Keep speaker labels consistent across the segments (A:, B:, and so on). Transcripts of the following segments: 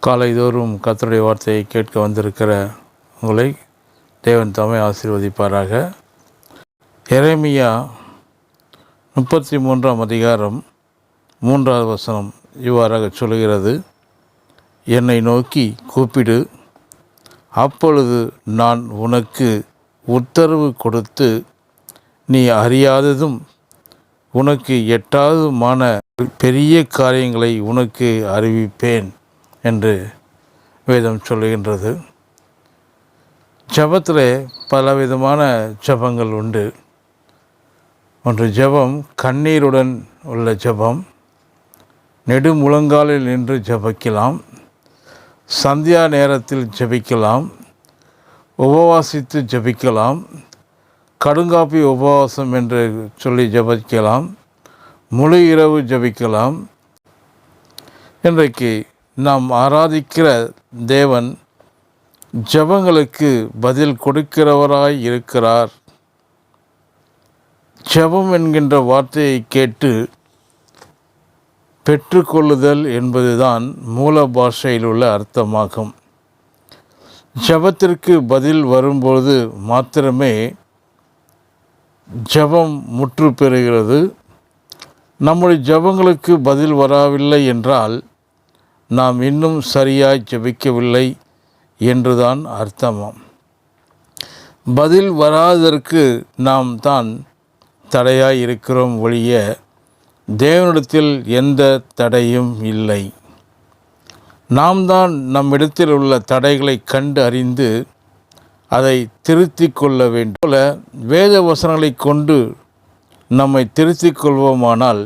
A: காலைதோறும் கர்த்தருடைய வார்த்தையை கேட்க வந்திருக்கிற உங்களை தேவன் தாமே ஆசீர்வதிப்பாராக. எரேமியா 33ஆம் அதிகாரம் 3வது வசனம் இவ்வாறாக சொல்கிறது: என்னை நோக்கி கூப்பிடு, அப்பொழுது நான் உனக்கு உத்தரவு கொடுத்து நீ அறியாததும் உனக்கு எட்டாததுமான பெரிய காரியங்களை உனக்கு அறிவிப்பேன் என்று வேதம் சொல்லுகின்றது. ஜெபத்திலே பலவிதமான ஜெபங்கள் உண்டு. ஒன்று ஜெபம் கண்ணீருடன் உள்ள ஜெபம், நெடுமுழங்காலில் நின்று ஜெபிக்கலாம், சந்தியா நேரத்தில் ஜெபிக்கலாம், உபவாசித்து ஜெபிக்கலாம், கடுங்காப்பி உபவாசம் என்று சொல்லி ஜெபிக்கலாம், முழு இரவு ஜெபிக்கலாம். இன்றைக்கு நாம் ஆராதிக்கிற தேவன் ஜெபங்களுக்கு பதில் கொடுக்கிறவராய் இருக்கிறார். ஜெபம் என்கின்ற வார்த்தையை கேட்டு பெற்றுக்கொள்ளுதல் என்பதுதான் மூல பாஷையில் உள்ள அர்த்தமாகும். ஜெபத்திற்கு பதில் வரும்பொழுது மாத்திரமே ஜெபம் முற்று பெறுகிறது. நம்முடைய ஜெபங்களுக்கு பதில் வரவில்லை என்றால் நாம் இன்னும் சரியாய் ஜெபிக்கவில்லை என்றுதான் அர்த்தமாம். பதில் வராததற்கு நாம் தான் தடையாய் இருக்கிறோம் ஒழிய தேவனிடத்தில் எந்த தடையும் இல்லை. நாம் தான் நம்மிடத்தில் உள்ள தடைகளை கண்டு அறிந்து அதை திருத்தி கொள்ள வேண்டும். போல வேத வசனங்களை கொண்டு நம்மை திருத்தி கொள்வோமானால்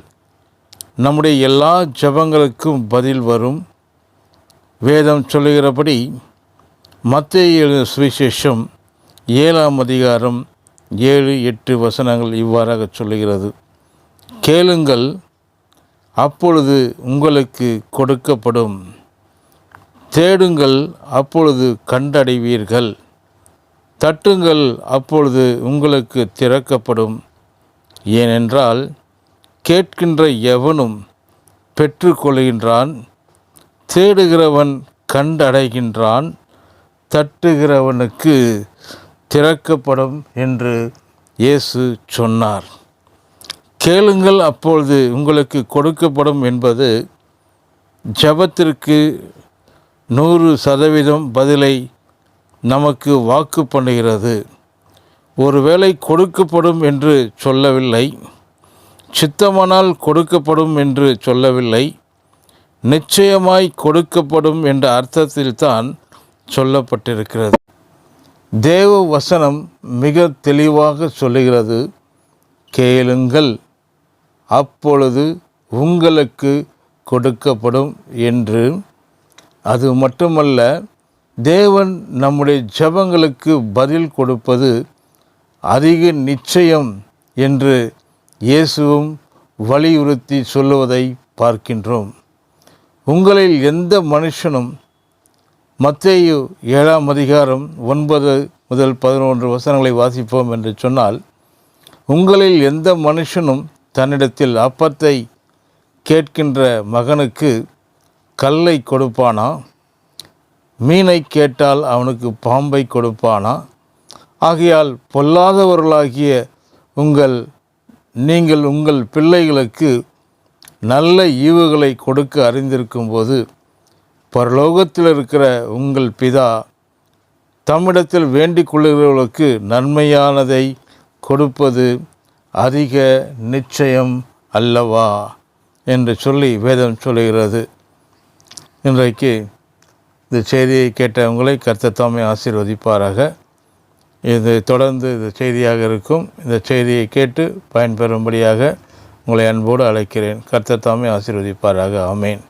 A: நம்முடைய எல்லா ஜெபங்களுக்கும் பதில் வரும். வேதம் சொல்லுகிறபடி மத்தேயு எழுதின சுவிசேஷம் 7ஆம் அதிகாரம் 7-8 வசனங்கள் இவ்வாறாக சொல்லுகிறது: கேளுங்கள், அப்பொழுது உங்களுக்கு கொடுக்கப்படும், தேடுங்கள், அப்பொழுது கண்டடைவீர்கள், தட்டுங்கள், அப்பொழுது உங்களுக்கு திறக்கப்படும். ஏனென்றால் கேட்கின்ற எவனும் பெற்றுக்கொள்கின்றான், தேடுகிறவன் கண்டடைகின்றான், தட்டுகிறவனுக்கு திறக்கப்படும் என்று இயேசு சொன்னார். கேளுங்கள், அப்பொழுது உங்களுக்கு கொடுக்கப்படும் என்பது ஜெபத்திற்கு 100% பதிலை நமக்கு வாக்கு பண்ணுகிறது. ஒருவேளை கொடுக்கப்படும் என்று சொல்லவில்லை, சித்தமானால் கொடுக்கப்படும் என்று சொல்லவில்லை, நிச்சயமாய் கொடுக்கப்படும் என்ற அர்த்தத்தில்தான் சொல்லப்பட்டிருக்கிறது. தேவ வசனம் மிக தெளிவாக சொல்லுகிறது: கேளுங்கள், அப்பொழுது உங்களுக்கு கொடுக்கப்படும் என்று. அது மட்டுமல்ல, தேவன் நம்முடைய ஜெபங்களுக்கு பதில் கொடுப்பது அதிக நிச்சயம் என்று இயேசுவும் வலியுறுத்தி சொல்லுவதை பார்க்கின்றோம். உங்களில் எந்த மனுஷனும், மத்தேயு 7ஆம் அதிகாரம் 9 முதல் 11 வசனங்களை வாசிப்போம் என்று சொன்னால், உங்களில் எந்த மனுஷனும் தன்னிடத்தில் அப்பத்தை கேட்கின்ற மகனுக்கு கல்லை கொடுப்பானா? மீனை கேட்டால் அவனுக்கு பாம்பை கொடுப்பானா? ஆகையால் பொல்லாதவர்களாகிய நீங்கள் உங்கள் பிள்ளைகளுக்கு நல்ல ஈவுகளை கொடுக்க அறிந்திருக்கும் போது பரலோகத்தில் இருக்கிற உங்கள் பிதா தம்மிடத்தில் வேண்டிக் கொள்ளுகிறவர்களுக்கு நன்மையானதை கொடுப்பது அதிக நிச்சயம் அல்லவா என்று சொல்லி வேதம் சொல்லுகிறது. இன்றைக்கு இந்த செய்தியை கேட்டவங்களை கர்த்தர் தாமே ஆசீர்வதிப்பாராக. இது தொடர்ந்து இந்த செய்தியாக இருக்கும். இந்த செய்தியை கேட்டு பயன்பெறும்படியாக உங்களை அன்போடு அழைக்கிறேன். கர்த்தர் தாமே ஆசீர்வதிப்பாராக. ஆமேன்.